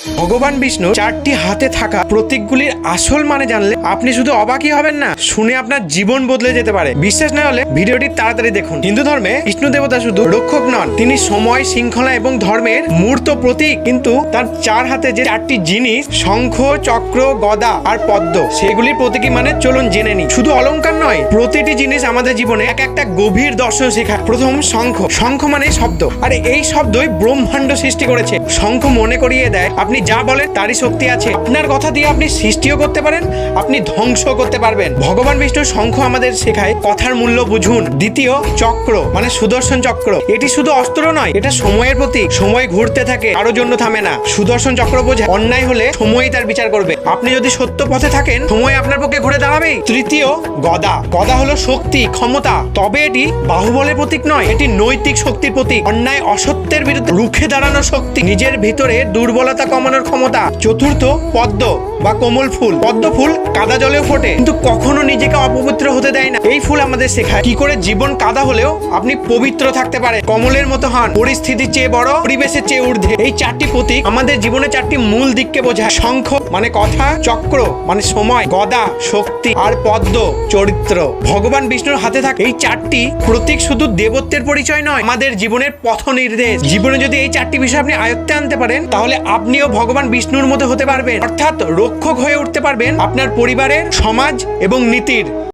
ভগবান বিষ্ণু চারটি হাতে থাকা প্রতীকগুলির আসল মানে জানলে আপনি শুধু অবাকই হবেন না, শুনে আপনার জীবন বদলে যেতে পারে। বিশ্বাস না হলে ভিডিওটি তাড়াতাড়ি দেখুন। হিন্দু ধর্মে বিষ্ণু দেবতা শুধু রক্ষক নন, তিনি সময়, শৃঙ্খলা এবং ধর্মের মূর্ত প্রতীক। কিন্তু তার চার হাতে যে চারটি জিনিস, শঙ্খ, চক্র, গদা আর পদ্ম, সেগুলির প্রতীকী মানে চলুন জেনে নিই। শুধু অলংকার নয়, প্রতিটি জিনিস আমাদের জীবনে এক একটা গভীর দর্শন শেখায়। প্রথম শঙ্খ। শঙ্খ মানে শব্দ, আর এই শব্দই ব্রহ্মাণ্ড সৃষ্টি করেছে। শঙ্খ মনে করিয়ে দেয় আপনি যা বলেন তারই শক্তি আছে। আপনার কথা দিয়ে আপনি সৃষ্টিও করতে পারেন, আপনি ধ্বংস করতে পারবেন। ভগবান বিষ্ণুর শঙ্খ আমাদের শেখায় কথার মূল্য বুঝুন। দ্বিতীয় চক্র মানে সুদর্শন চক্র। এটি শুধু অস্ত্র নয়, এটা সময়ের প্রতীক। সময় ঘুরতে থাকে, কারো জন্য থামে না। সুদর্শন চক্র বোঝায় অন্যায় হলে সময়ই তার বিচার করবে। আপনি যদি সত্য পথে থাকেন, সময় আপনার পক্ষে ঘুরে দাঁড়াবেই। তৃতীয় গদা। গদা হলো শক্তি, ক্ষমতা। তবে এটি বাহুবলের প্রতীক নয়, এটি নৈতিক শক্তির প্রতীক। অন্যায়, অসত্যের বিরুদ্ধে রুখে দাঁড়ানোর শক্তি, নিজের ভিতরে দুর্বলতা কমানোর ক্ষমতা। চতুর্থ পদ্ম বা কোমল ফুল। পদ্ম ফুল কাদা জলেও ফোটে, কিন্তু কখনো নিজেকে অপবিত্র হতে দেয় না। এই ফুল আমাদের শেখায় কি করে জীবন কাদা হলেও আপনি পবিত্র থাকতে পারে। কমলের মতো হন, পরিস্থিতির চেয়ে বড়, পরিবেশের চেয়ে ঊর্ধ্বে। এই চারটি প্রতীক আমাদের জীবনে চারটি মূল দিককে বোঝায়। শঙ্খ মানে কথা, চক্র মানে সময়, গদা শক্তি, আর পদ্ম চরিত্র। ভগবান বিষ্ণুর হাতে থাকে এই চারটি প্রতীক শুধু দেবত্বের পরিচয় নয়, আমাদের জীবনের পথ নির্দেশ। জীবনে যদি এই চারটি বিষয় আপনি আয়ত্তে আনতে পারেন, তাহলে আপনিও ভগবান বিষ্ণুর মতো হতে পারবেন, অর্থাৎ রক্ষক হয়ে উঠতে পারবেন আপনার পরিবারের, সমাজ এবং নীতির।